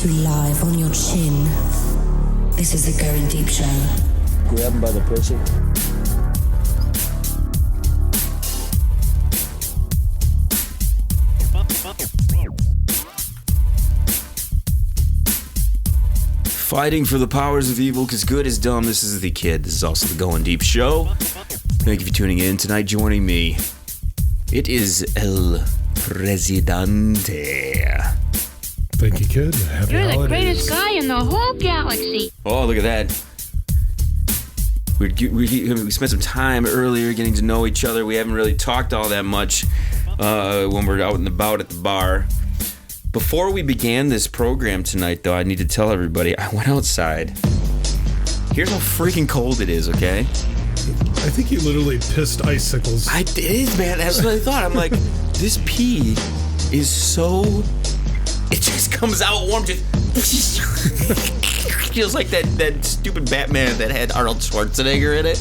to live on your chin. This is the Going Deep Show. Grab him by the pussy. Fighting for the powers of evil because good is dumb. This is The Kid. This is also the Going Deep Show. Thank you for tuning in. Tonight joining me, it is El Presidente. Thank you, kid. Happy You're holidays. the greatest guy in the whole galaxy. Oh, look at that. We spent some time earlier getting to know each other. We haven't really talked all that much when we're out and about at the bar. Before we began this program tonight, though, I need to tell everybody, I went outside. Here's how freaking cold it is, okay? I think you literally pissed icicles. It is, man. That's what I thought. I'm like, this pee is so... It just comes out warm. Just feels like that stupid Batman that had Arnold Schwarzenegger in it.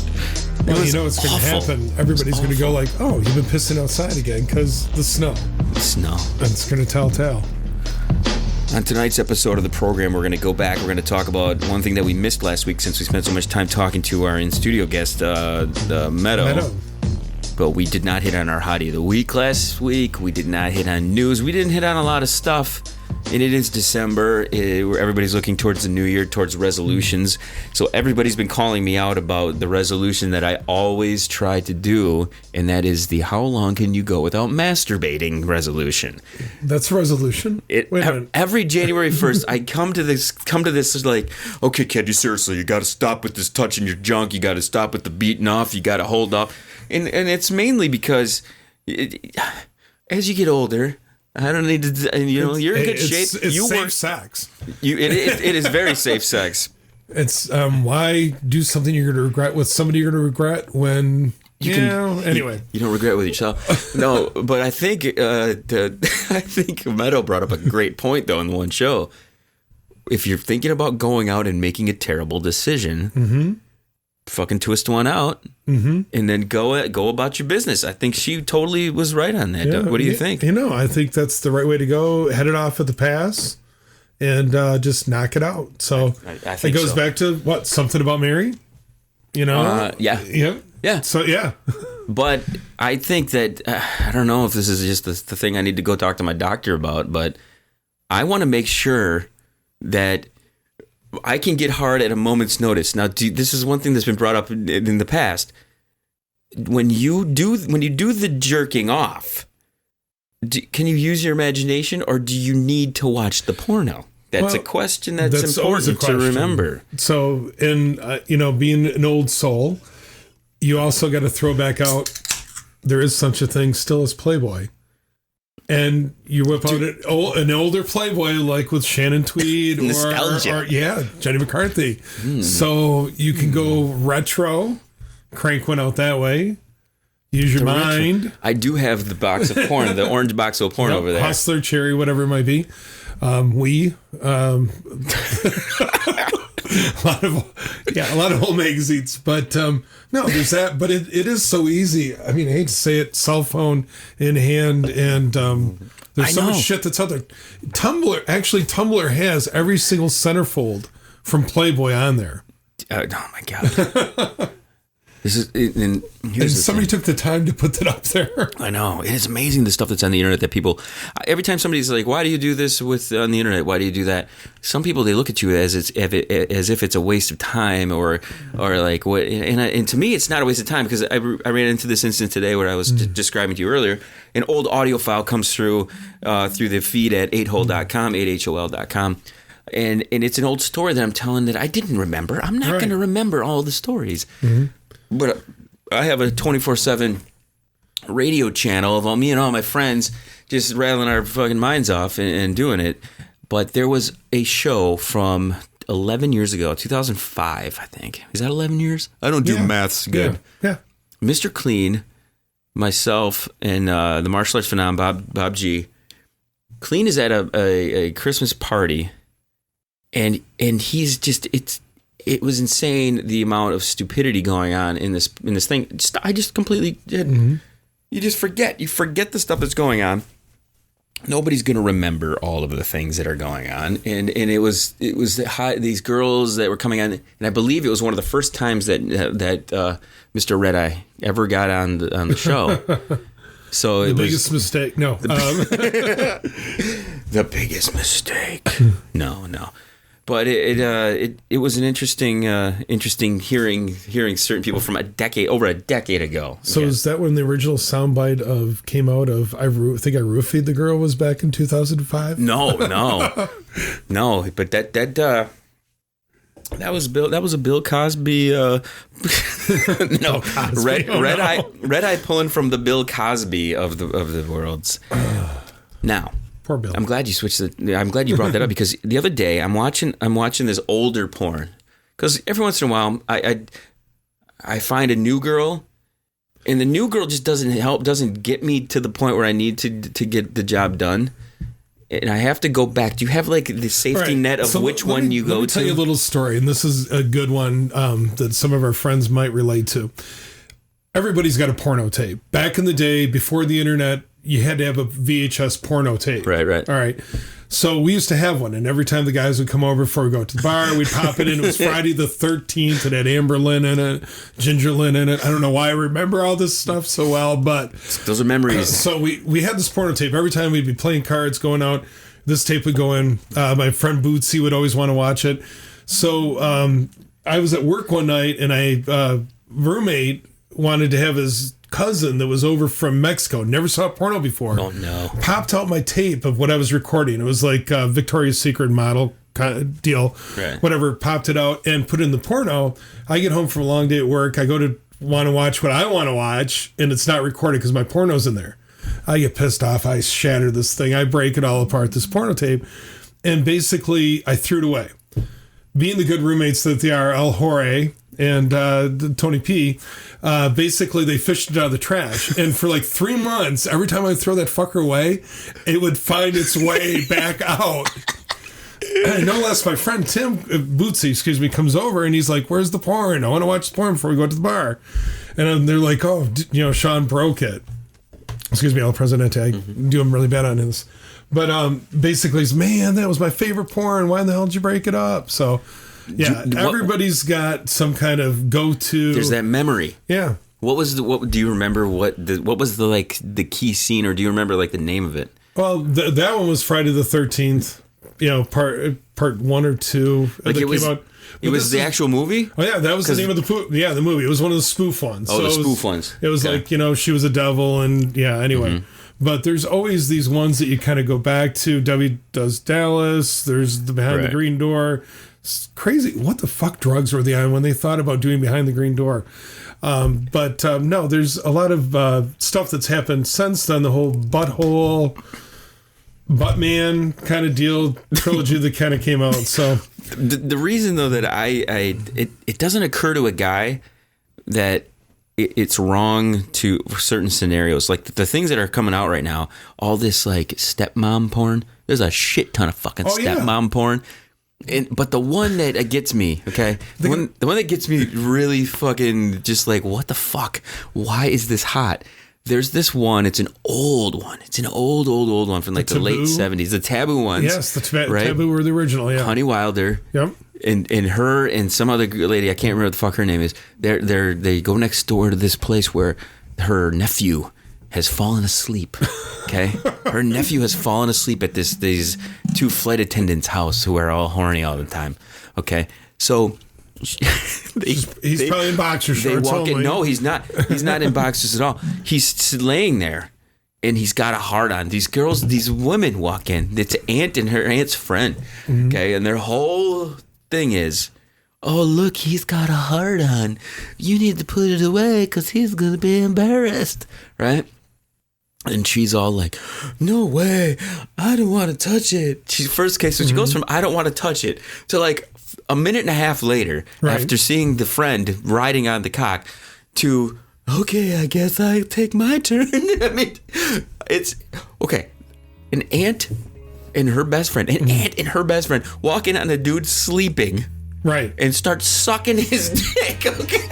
Well, you know what's going to happen. Everybody's going to go like, oh, you've been pissing outside again because the snow. Snow. And it's going to tell. On tonight's episode of the program, we're going to go back. We're going to talk about one thing that we missed last week since we spent so much time talking to our in-studio guest, Meadow. But we did not hit on our Hottie of the Week last week. We did not hit on news. We didn't hit on a lot of stuff. And it is December, where everybody's looking towards the new year, towards resolutions. So everybody's been calling me out about the resolution that I always try to do, and that is the how long can you go without masturbating resolution. That's a resolution? Wait a minute. Every January 1st, I come to this like, okay, kid, you seriously, you got to stop with this touching your junk. You got to stop with the beating off. You got to hold off. And it's mainly because as you get older... I don't need to. You're in good shape. It's safe sex. It is very safe sex. It's why do something you're going to regret with somebody you're going to regret when anyway. You don't regret with yourself. No, but I think Meadow brought up a great point though in the one show. If you're thinking about going out and making a terrible decision, fucking twist one out. And then go about your business. I think she totally was right on that. Yeah, what do you think? I think that's the right way to go. Head it off at the pass and just knock it out. So I think it goes back to what? Something about Mary? Yeah. Yeah. So, yeah. But I think that, I don't know if this is just the thing I need to go talk to my doctor about, but I want to make sure that I can get hard at a moment's notice. Now, this is one thing that's been brought up in the past. When you do the jerking off, can you use your imagination, or do you need to watch the porno? That's a question that's important to remember. So, in being an old soul, you also got to throw back out. There is such a thing still as Playboy. And you whip out an older Playboy like with Shannon Tweed or Jenny McCarthy. So you can go retro, crank one out that way, use your mind. I do have the box of porn, the orange box of porn over there. Hustler, Cherry, whatever it might be. A lot of old magazines, but no, there's that. But it is so easy. I mean, I hate to say it, cell phone in hand, and there's so much shit that's out there. Tumblr has every single centerfold from Playboy on there. Oh my god! This is and somebody took the time to put that up there. I know. It is amazing the stuff that's on the internet that people. Every time somebody's like, "Why do you do this on the internet? Why do you do that?" Some people, they look at you as if it's a waste of time or like what. And to me, it's not a waste of time because I ran into this instance today where I was describing to you earlier. An old audio file comes through the feed at 8hole.com, 8hol.com. And it's an old story that I'm telling that I didn't remember. I'm not going to remember all the stories. But I have a 24/7 radio channel of all me and all my friends just rattling our fucking minds off and doing it. But there was a show from 11 years ago, 2005, I think. Is that 11 years? I don't do maths good. Yeah. Mr. Clean, myself, and the martial arts phenom, Bob G. Clean is at a Christmas party, and he's just it was insane the amount of stupidity going on in this thing. I just completely did. You just forget. You forget the stuff that's going on. nobody's going to remember all of the things that are going on. And it was these girls that were coming on, and I believe it was one of the first times that Mr. Red Eye ever got on the show. So the biggest mistake. No. The biggest mistake. No. But it was an interesting hearing certain people from over a decade ago. So is that when the original soundbite came out of I think I roofied the girl was back in 2005? No. But that was a Bill Cosby. No, Cosby. Red Eye pulling from the Bill Cosby of the worlds. Now. Poor Bill. I'm glad you switched I'm glad you brought that up because the other day I'm watching this older porn because every once in a while I find a new girl and the new girl just doesn't get me to the point where I need to get the job done. And I have to go back. Do you have like the safety net of which one you go to? Let me tell you a little story, and this is a good one that some of our friends might relate to. Everybody's got a porno tape. Back in the day, before the internet, you had to have a VHS porno tape. Right. All right. So we used to have one, and every time the guys would come over before we go to the bar, we'd pop it in. It was Friday the 13th. It had Amber Lynn in it, Ginger Lynn in it. I don't know why I remember all this stuff so well, but those are memories. So we had this porno tape. Every time we'd be playing cards, going out, this tape would go in. My friend Bootsy would always want to watch it. So I was at work one night, and a roommate wanted to have his cousin that was over from Mexico, never saw porno before. Oh no! Popped out my tape of what I was recording. It was like a Victoria's Secret model kind of deal, right. Whatever. Popped it out and put in the porno. I get home from a long day at work. I go to want to watch what I want to watch, and it's not recorded because my porno's in there. I get pissed off. I shatter this thing. I break it all apart. This porno tape, and basically I threw it away. Being the good roommates that they are, El Jorge and Tony P, basically they fished it out of the trash. And for like 3 months, every time I throw that fucker away, it would find its way back out. And no less, my friend Tim Bootsy, comes over and he's like, "Where's the porn? I want to watch the porn before we go to the bar." And they're like, "Oh, Sean broke it." Excuse me, El Presidente. I do him really bad on this. But basically, man, that was my favorite porn. Why in the hell did you break it up? So, yeah, everybody's got some kind of go-to. There's that memory. Yeah. What do you remember? What was the key scene, or do you remember like the name of it? Well, that one was Friday the 13th. Part 1 or 2. Like it was. It was the actual movie? Oh, yeah, that was the name of the movie. It was one of the spoof ones. Oh, the spoof ones. It was like, she was a devil, and anyway. Mm-hmm. But there's always these ones that you kind of go back to. Debbie Does Dallas. There's the Behind the Green Door. It's crazy. What the fuck drugs were they on when they thought about doing Behind the Green Door? But no, there's a lot of stuff that's happened since then. The whole butthole, Buttman kind of deal trilogy that kind of came out. So the reason though that it doesn't occur to a guy that it's wrong to certain scenarios, like the things that are coming out right now, all this like stepmom porn. There's a shit ton of fucking stepmom porn. But the one that gets me, okay, the one that gets me really fucking just like, what the fuck? Why is this hot? There's this one. It's an old one. It's an old one from like the late 70s. The Taboo ones. Yes, the Taboo were the original. Yeah, Honey Wilder. Yep. And her and some other lady, I can't remember what the fuck her name is. They go next door to this place where her nephew has fallen asleep. Okay, her nephew has fallen asleep at these two flight attendants' house who are all horny all the time. Okay, so he's probably in boxer shorts. They walk in. No, he's not. He's not in boxers at all. He's laying there, and he's got a heart on. These women walk in. It's aunt and her aunt's friend. Mm-hmm. Okay, and their whole thing is, "Oh, look, he's got a heart on. You need to put it away because he's going to be embarrassed." Right? And she's all like, "No way. I don't want to touch it." She goes from, "I don't want to touch it," to like a minute and a half later, after seeing the friend riding on the cock, to, "Okay, I guess I take my turn." I mean, it's, okay. An aunt and her best friend walk in on a dude sleeping. Right. And start sucking his dick, okay?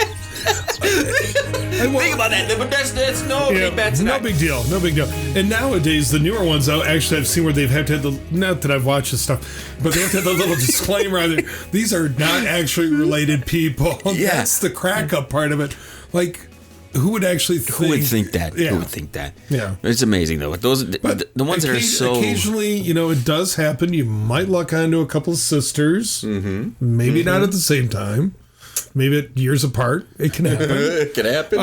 Think about that, but that's no big bet tonight. No big deal. No big deal. And nowadays, the newer ones, I've seen where they've had to have the, not that I've watched this stuff, but they have to have the little disclaimer on there. These are not actually related people. Yeah. That's the crack up part of it. Like, who would actually think? Who would think that? Yeah. Who would think that? Yeah. It's amazing, though. Those, But the ones that are so... Occasionally, it does happen. You might luck onto a couple of sisters. Mm-hmm. Maybe not at the same time. Maybe years apart. It can happen. It can happen.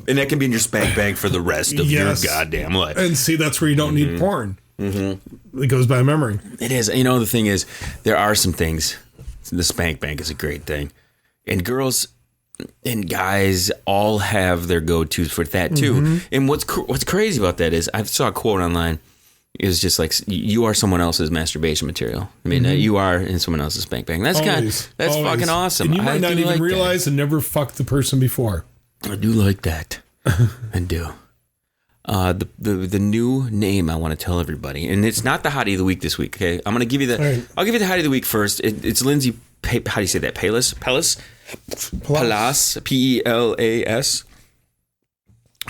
And that can be in your spank bag for the rest of your goddamn life. And see, that's where you don't need porn. Mm-hmm. It goes by memory. It is. The thing is, there are some things. The spank bank is a great thing. And girls and guys all have their go-tos for that, too. Mm-hmm. And what's crazy about that is, I saw a quote online. It was just like, you are someone else's masturbation material. I mean, you are in someone else's spank bang. That's always. Fucking awesome. And you might not even realize and never fucked the person before. I do like that. I do. The new name I want to tell everybody, and it's not the hottie of the week this week. Okay, I'm gonna give you I'll give you the hottie of the week first. It's Lindsay. How do you say that? Pelas. Pelas. Pelas.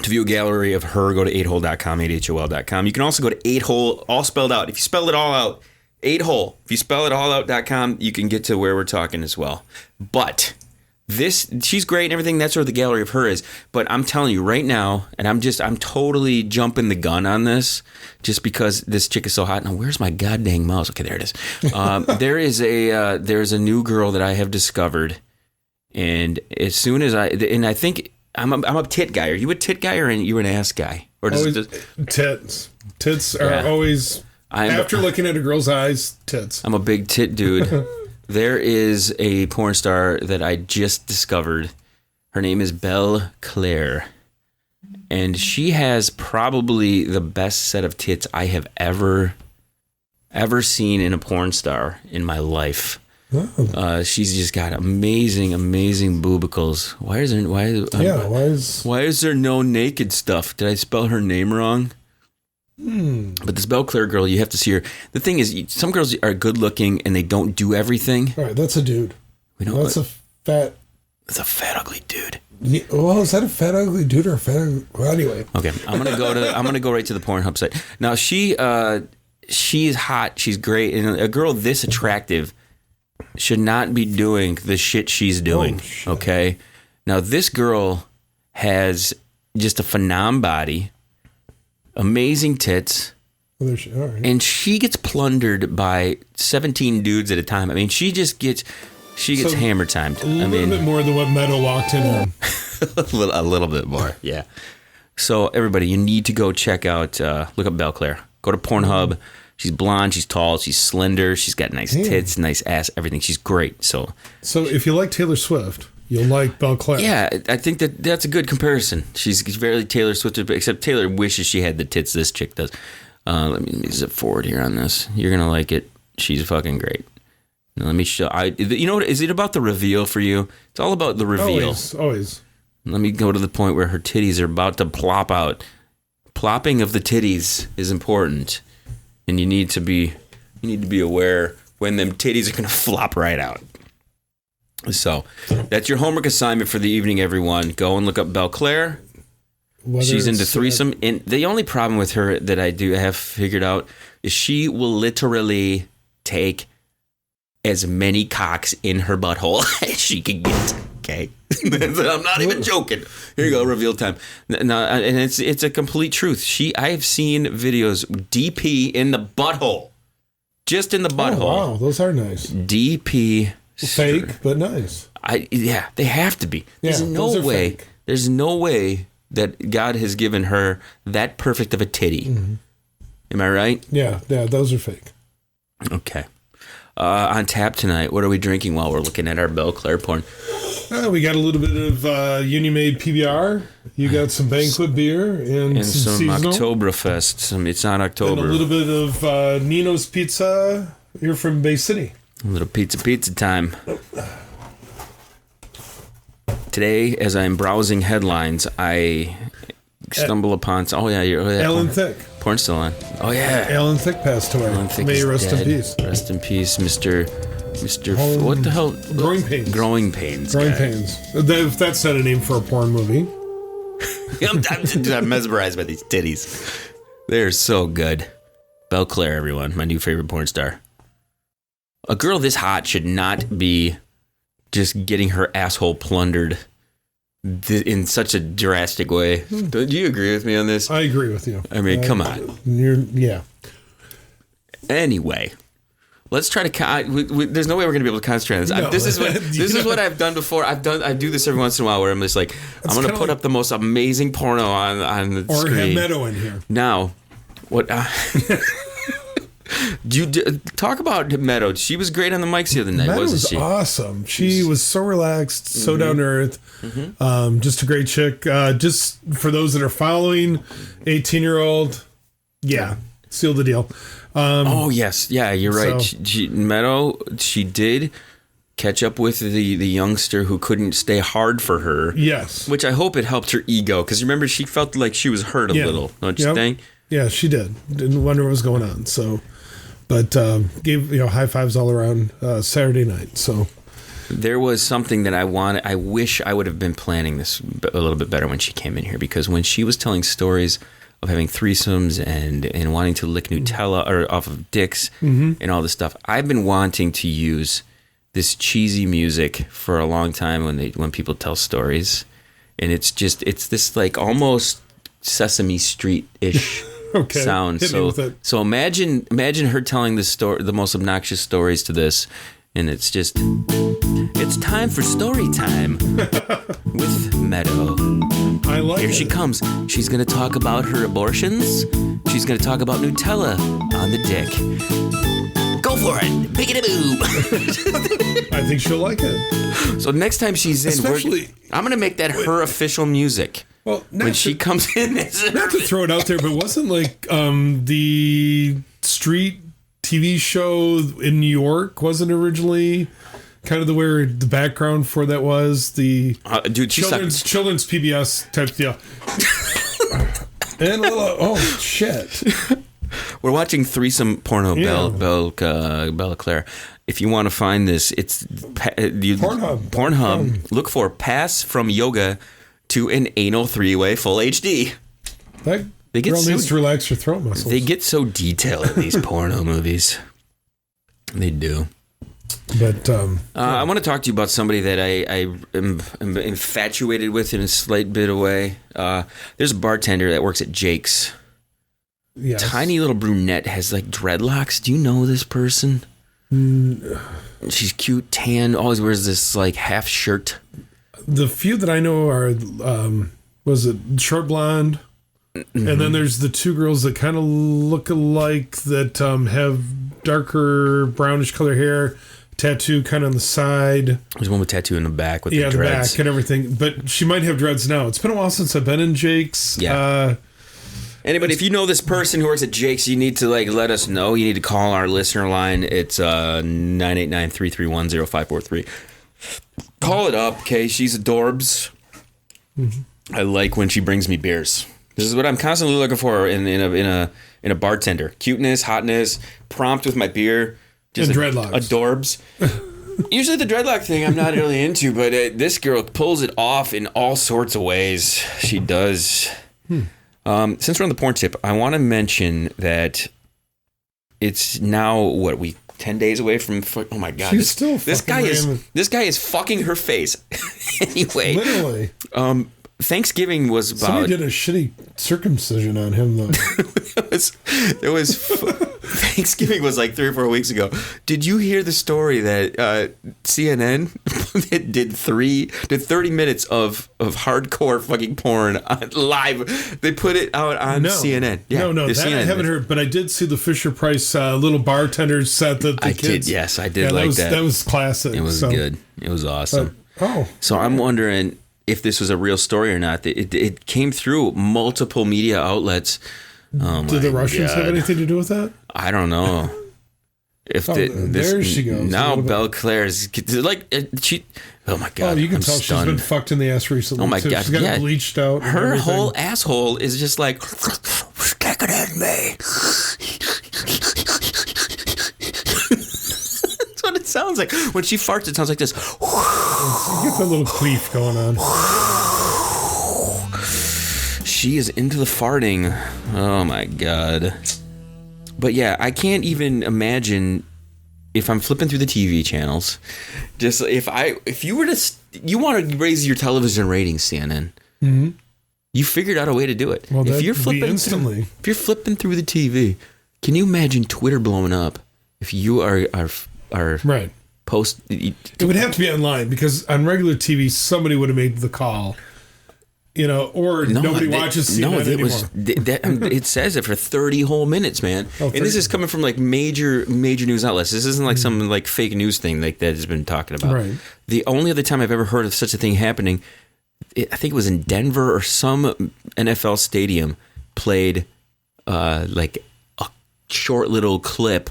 To view a gallery of her, go to 8hole.com, 8hol.com. You can also go to 8hole, all spelled out. If you spell it all out, 8hole. If you spell it all out.com, you can get to where we're talking as well. But she's great and everything. That's where the gallery of her is. But I'm telling you right now, and I'm totally jumping the gun on this just because this chick is so hot. Now, where's my goddamn mouse? Okay, there it is. There's a new girl that I have discovered. And as soon as I think... I'm a tit guy. Are you a tit guy or you an ass guy? Or does tits? Tits are always after looking at a girl's eyes. Tits. I'm a big tit dude. There is a porn star that I just discovered. Her name is Belle Claire, and she has probably the best set of tits I have ever seen in a porn star in my life. Oh. She's just got amazing boobicles. Why is there no naked stuff? Did I spell her name wrong? But this Belle Claire girl, you have to see her. The thing is, some girls are good looking and they don't do everything. All right, that's a dude. That's a fat ugly dude. Yeah, well, is that a fat ugly dude or a fat ugly... Well, anyway. Okay, I'm gonna go right to the Pornhub site. Now she's hot, she's great, and a girl this attractive should not be doing the shit she's doing. Okay? Now, this girl has just a phenom body, amazing tits, and she gets plundered by 17 dudes at a time. I mean, she gets hammer timed. A little bit more than what Meadow walked in on. a little bit more, yeah. So, everybody, you need to go check out, look up Belle Claire. Go to Pornhub. She's blonde, she's tall, she's slender, she's got nice tits, nice ass, everything. She's great. So if you like Taylor Swift, you'll like Belle Claire. Yeah, I think that's a good comparison. She's very Taylor Swift, except Taylor wishes she had the tits this chick does. Let me zip forward here on this. You're going to like it. She's fucking great. Now, let me show. You know what? Is it about the reveal for you? It's all about the reveal. Always. Let me go to the point where her titties are about to plop out. Plopping of the titties is important. And you need to be aware when them titties are going to flop right out. So that's your homework assignment for the evening, everyone. Go and look up Belle Claire. She's into threesome. And the only problem with her that I have figured out is she will literally take as many cocks in her butthole as she can get. Okay, I'm not even joking. Here you go, reveal time. No, and it's a complete truth. I have seen videos DP in the butthole, just in the butthole. Oh, wow, those are nice. DP, fake but nice. They have to be. There's no way. Fake. There's no way that God has given her that perfect of a titty. Mm-hmm. Am I right? Yeah, those are fake. Okay. On tap tonight, what are we drinking while we're looking at our Belle Claire porn? We got a little bit of Uni-made PBR. You got some banquet beer and some seasonal. Oktoberfest. It's not October. And a little bit of Nino's Pizza here from Bay City. A little pizza time. Today, as I'm browsing headlines, I stumble upon... Alan Thicke. Porn still on. Oh, yeah. Alan Thicke passed away. Alan Thicke May he rest in peace. Rest in peace, Mr. Mr. What the hell? Growing Pains. Growing Pains. Growing guy. Pains. That's not a name for a porn movie. I'm mesmerized by these titties. They're so good. Belle Claire, everyone, my new favorite porn star. A girl this hot should not be just getting her asshole plundered in such a drastic way. Don't you agree with me on this? I agree with you. I mean, come on. Yeah. Anyway, let's try to. There's no way we're going to be able to concentrate on this. No. This is what I've done before. I do this every once in a while where I'm just like, I'm going to put up the most amazing porno on the or screen. Or have Meadow in here. Now, what? Talk about Meadow. She was great on the mics the other night, Meadow wasn't was she? awesome. She was so relaxed, so down to earth. Just a great chick. Just for those that are following, 18-year-old, yeah, seal the deal. Oh yes, yeah, you're right. So, Meadow, she did catch up with the youngster who couldn't stay hard for her. Yes, which I hope it helped her ego, because remember she felt like she was hurt a little, don't you think? Yeah, she did. Didn't wonder what was going on. So, but gave high fives all around Saturday night. So there was something that I wish I would have been planning this a little bit better when she came in here, because when she was telling stories of having threesomes and wanting to lick Nutella or off of dicks and all this stuff, I've been wanting to use this cheesy music for a long time when people tell stories, and it's this like almost Sesame Street-ish sound. So imagine her telling the most obnoxious stories to this, and it's time for story time with Meadow. I like Here it. she comes. She's going to talk about her abortions. She's going to talk about Nutella on the dick. Go for it. Pick it a boob. I think she'll like it. So next time she's in, I'm going to make that her official music. Well, when she comes in, not to throw it out there, but wasn't like the street TV show in New York wasn't originally kind of where the background for that was the children's PBS type deal. And oh shit, we're watching threesome porno. Belle Claire. If you want to find this, it's Pornhub. Look for Pass from Yoga to an Anal 3-Way Full HD. That girl needs to relax her throat muscles. They get so detailed in these porno movies. They do. But I want to talk to you about somebody that I am infatuated with in a slight bit of way. There's a bartender that works at Jake's. Yes. Tiny little brunette, has like dreadlocks. Do you know this person? She's cute, tan, always wears this like half shirt. The few that I know are, was it short blonde? Mm-hmm. And then there's the two girls that kind of look alike that have darker brownish color hair, tattoo kind of on the side. There's one with tattoo in the back with the dreads. The back and everything. But she might have dreads now. It's been a while since I've been in Jake's. Yeah. Anybody, if you know this person who works at Jake's, you need to let us know. You need to call our listener line. It's 989-331-0543. Call it up, okay? She's adorbs. Mm-hmm. I like when she brings me beers. This is what I'm constantly looking for in a bartender: cuteness, hotness, prompt with my beer, just and dreadlocks. Adorbs. Usually the dreadlock thing I'm not really into, but this girl pulls it off in all sorts of ways. She does. Since we're on the porn tip, I want to mention that it's now 10 days away from. Oh my god! This guy is fucking her face. Anyway, literally. Thanksgiving was about. Somebody did a shitty circumcision on him though. It was Thanksgiving was like 3 or 4 weeks ago. Did you hear the story that CNN did 30 minutes of hardcore fucking porn live? They put it out on CNN. Yeah, no, that CNN I haven't heard, but I did see the Fisher Price little bartender set that the kids. Yes, I did like that. That was classic. It was good. It was awesome. But, so I'm wondering if this was a real story or not. It came through multiple media outlets. Did the Russians have anything to do with that? I don't know. There she goes. Now Belle Claire is like she. Oh my god! Oh, you can tell stunned. She's been fucked in the ass recently. Oh my god! She's got it bleached out. Her whole asshole is just like kicking at me. That's what it sounds like. When she farts, it sounds like this. You get that little queef going on. She is into the farting. Oh my God. But yeah, I can't even imagine if I'm flipping through the TV channels. Just if you were to, you want to raise your television ratings, CNN. Mm-hmm. You figured out a way to do it. Well, if you're flipping through the TV, can you imagine Twitter blowing up? If you are right. Post, it would have to be online because on regular TV somebody would have made the call, or nobody watches CNN anymore. It says it for 30 whole minutes, man. And this is coming from like major news outlets. This isn't like some like fake news thing like that has been talking about. Right. The only other time I've ever heard of such a thing happening, I think it was in Denver or some NFL stadium played like a short little clip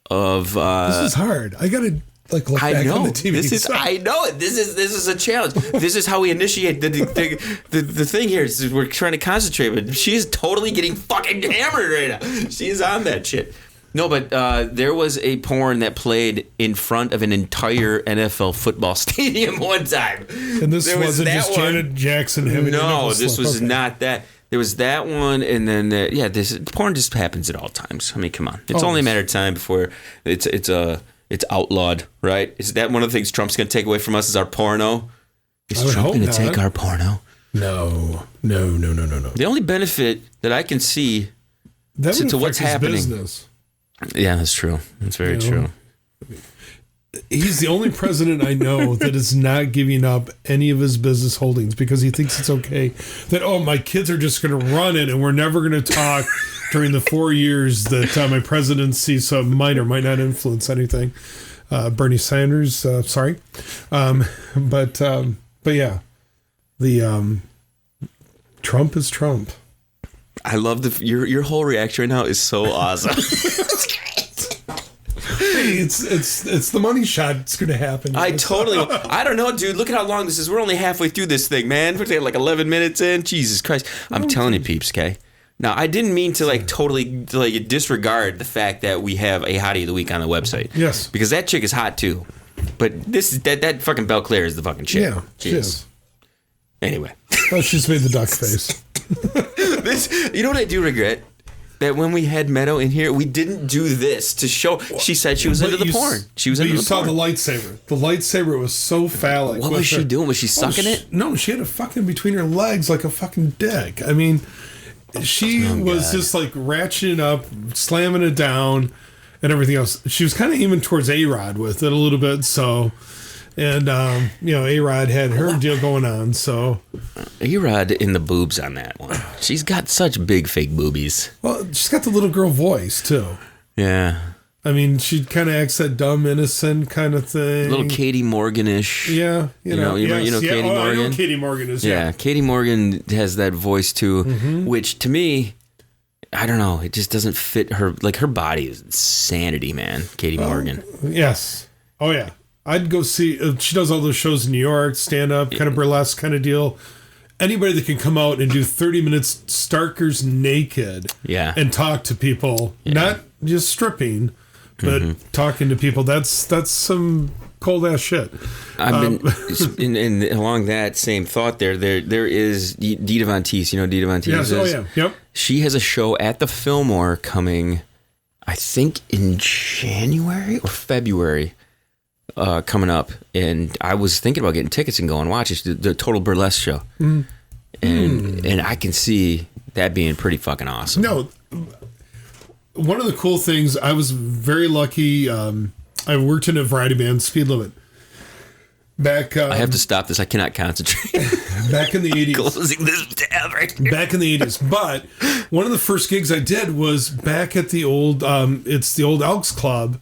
of this is hard. I gotta look back on the TV. I know it. This is a challenge. This is how we initiate the thing here. We're trying to concentrate, but she's totally getting fucking hammered right now. She's on that shit. No, but there was a porn that played in front of an entire NFL football stadium one time. And this wasn't just Janet Jackson having No, this was not that. There was that one, and then this porn just happens at all times. I mean, come on, it's only a matter of time before it's outlawed, right? Is that one of the things Trump's going to take away from us? Is our porno? Is Trump going to take our porno? No. The only benefit that I can see to what's happening. Business. Yeah, that's true. That's very true. He's the only president I know that is not giving up any of his business holdings because he thinks it's okay that, my kids are just going to run it and we're never going to talk during the 4 years that my presidency, so might or might not influence anything. Bernie Sanders, sorry. But yeah, the Trump is Trump. I love your whole reaction right now is so awesome. It's the money shot. It's going to happen. I don't know, dude. Look at how long this is. We're only halfway through this thing, man. We're like 11 minutes in. Jesus Christ. I'm telling you, peeps, okay? Now, I didn't mean to totally disregard the fact that we have a hottie of the week on the website. Yes. Because that chick is hot, too. But that fucking Belle Claire is the fucking chick. Yeah, she is. Anyway. Oh, she's made the duck face. You know what I do regret? That when we had Meadow in here, we didn't do this to show. She said she was into the porn. She was into the porn. You saw the lightsaber. The lightsaber was so phallic. What was she doing? Was she sucking it? No, she had it fucking between her legs like a fucking dick. I mean, she was just like ratcheting up, slamming it down, and everything else. She was kind of aiming towards A-Rod with it a little bit, so... And, A-Rod had her deal going on, so... A-Rod in the boobs on that one. She's got such big fake boobies. Well, she's got the little girl voice, too. Yeah. I mean, she kind of acts that dumb, innocent kind of thing. A little Katie Morgan-ish. Yeah. You know Katie Morgan? I know Katie Morgan is, yeah. Katie Morgan has that voice, too, which, to me... I don't know. It just doesn't fit her. Like, her body is insanity, man. Katie Morgan. Yes. Oh, yeah. I'd go see, she does all those shows in New York, stand-up, kind of burlesque kind of deal. Anybody that can come out and do 30 minutes starkers naked and talk to people, not just stripping, but talking to people, that's some cold-ass shit. I've been, and along that same thought there is Dita Von Teese. You know Dita Von Teese? Yes, yep. She has a show at the Fillmore coming, I think, in January or February. Coming up, and I was thinking about getting tickets and going watch it. The Total Burlesque show, and I can see that being pretty fucking awesome. No, one of the cool things, I was very lucky. I worked in a variety band, Speed Limit. Back, I have to stop this. I cannot concentrate. Back in the 80s, closing this tab right here. Back in the 80s, but one of the first gigs I did was back at the old, it's the old Elks Club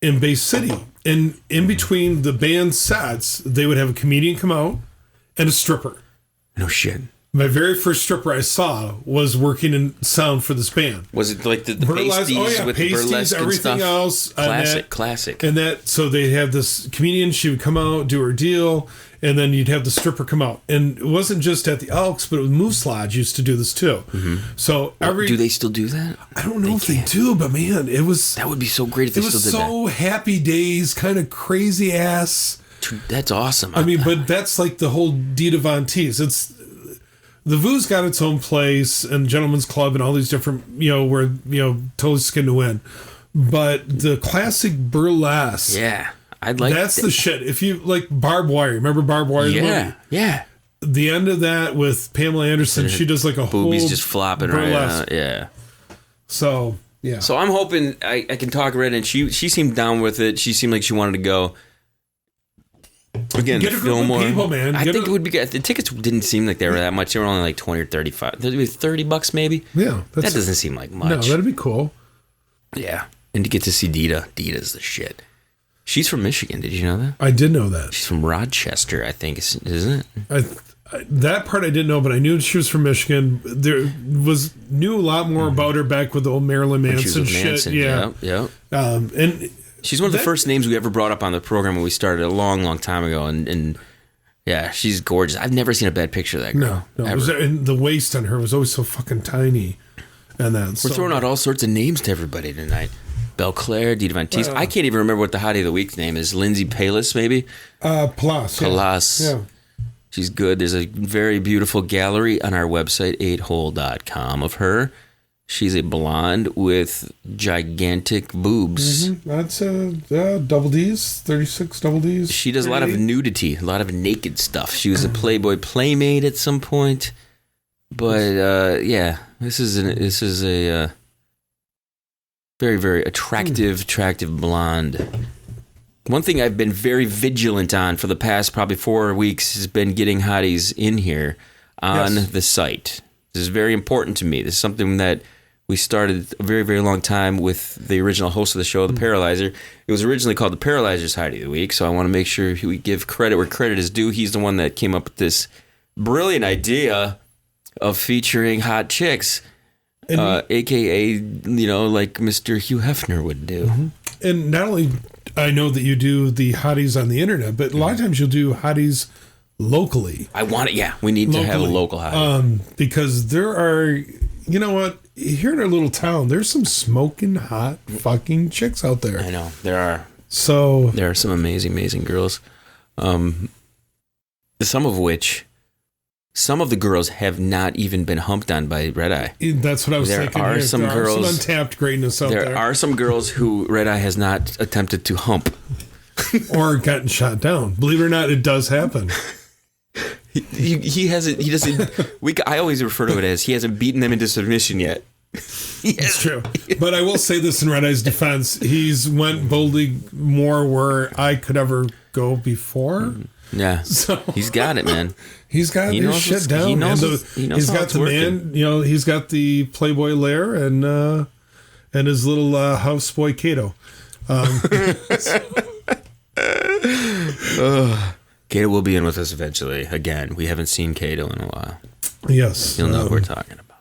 in Bay City. And in between the band sets, they would have a comedian come out and a stripper. No shit. My very first stripper I saw was working in sound for this band. Was it like the Burlesque, pasties with the burlesque and everything stuff? else. Classic. And that, so they have this comedian, she would come out, do her deal, and then you'd have the stripper come out. And it wasn't just at the Elks, but it was Moose Lodge used to do this too. So do they still do that? I don't know if they do, but man, it was... That would be so great if they still did that. It was so Happy Days, kind of crazy ass. That's awesome. I mean, but that's like the whole Dita Von Teese. It's... The Vu's got its own place, and Gentleman's Club, and all these different, where, totally skin to win. But the classic burlesque. Yeah. I'd like that's the shit. If you like Barbed Wire, remember Barbed Wire? Yeah. Yeah. The end of that with Pamela Anderson, she does like a whole boobies just flopping burlesque. right out. Yeah. So, yeah. So I'm hoping I can talk Red, and she seemed down with it. She seemed like she wanted to go. Again, get a group of people, man. I think it would be good. The tickets didn't seem like they were that much. They were only like 20 or 35. That'd be $30 maybe. Yeah, that doesn't seem like much. No, that'd be cool. Yeah, and to get to see Dita. Dita's the shit. She's from Michigan. Did you know that? I did know that. She's from Rochester, I think, isn't it? That part I didn't know, but I knew she was from Michigan. Knew a lot more about her back with the old Marilyn Manson shit. Yeah. And she's one of the first names we ever brought up on the program when we started a long, long time ago. And yeah, she's gorgeous. I've never seen a bad picture of that girl. No. And the waist on her was always so fucking tiny. And we're throwing out all sorts of names to everybody tonight. Belle Claire, Dita Von Teese. I can't even remember what the hottie of the week's name is. Lindsay Palis, maybe? Palas. Yeah. She's good. There's a very beautiful gallery on our website, 8hole.com, of her. She's a blonde with gigantic boobs. Mm-hmm. That's double D's, 36 double D's. She does a lot of nudity, a lot of naked stuff. She was a Playboy Playmate at some point. But, this is a very, very attractive blonde. One thing I've been very vigilant on for the past probably 4 weeks has been getting hotties in here on the site. This is very important to me. This is something that we started a very, very long time with the original host of the show, The Paralyzer. It was originally called The Paralyzer's Hottie of the Week, so I want to make sure we give credit where credit is due. He's the one that came up with this brilliant idea of featuring hot chicks, a.k.a., like Mr. Hugh Hefner would do. Mm-hmm. And not only... I know that you do the hotties on the internet, but a lot of times you'll do hotties locally. I want it. Yeah, we need to have a local hottie. Because there are, you know what? Here in our little town, there's some smoking hot fucking chicks out there. I know there are. So there are some amazing, amazing girls. Some of the girls have not even been humped on by Red Eye. That's what I was thinking. There are some untapped greatness out there. There are some girls who Red Eye has not attempted to hump. Or gotten shot down. Believe it or not, it does happen. He hasn't. He doesn't. I always refer to it as he hasn't beaten them into submission yet. It's true. But I will say this in Red Eye's defense: he's went boldly more where I could ever go before. Yeah, so he's got it, man. He's got his shit down. He's got the man. He's got the Playboy Lair and his little houseboy Kato. Kato will be in with us eventually. Again, we haven't seen Kato in a while. Yes, you'll know what we're talking about.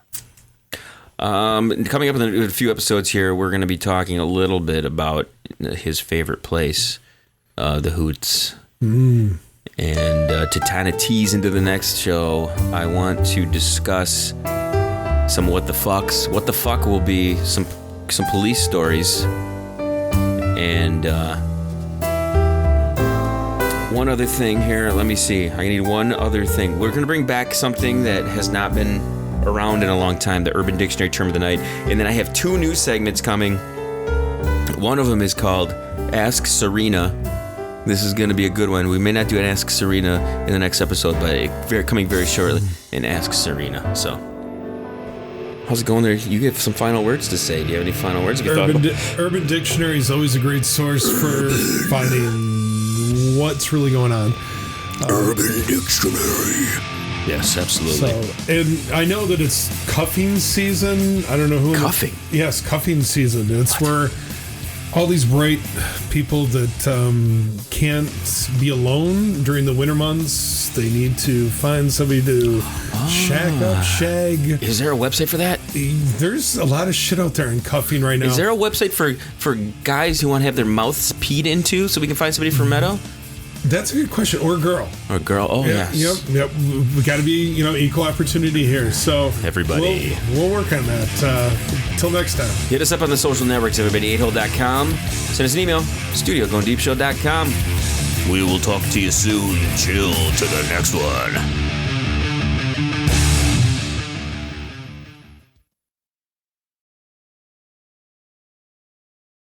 Coming up in a few episodes here, we're going to be talking a little bit about his favorite place, the Hoots. And to kind of tease into the next show, I want to discuss some what the fucks. What the fuck will be some police stories. And one other thing here. Let me see. I need one other thing. We're going to bring back something that has not been around in a long time, the Urban Dictionary Term of the Night. And then I have 2 new segments coming. One of them is called Ask Serena. This is going to be a good one. We may not do an Ask Serena in the next episode, but coming very shortly, an Ask Serena. So, how's it going there? You have some final words to say. Do you have any final words? Urban Dictionary is always a great source for finding what's really going on. Urban Dictionary. Yes, absolutely. So, and I know that it's cuffing season. I don't know who. Cuffing? Yes, cuffing season. It's where all these bright people that can't be alone during the winter months. They need to find somebody to shag. Is there a website for that? There's a lot of shit out there in cuffing right now. Is there a website for guys who want to have their mouths peed into so we can find somebody for Meadow? That's a good question. Or girl. Or girl. Oh, yeah, yes. Yep. We got to be, equal opportunity here. So everybody, we'll work on that. Till next time. Hit us up on the social networks, everybody. 8hole.com. Send us an email. studio@goindeepshow.com. We will talk to you soon. Chill to the next one.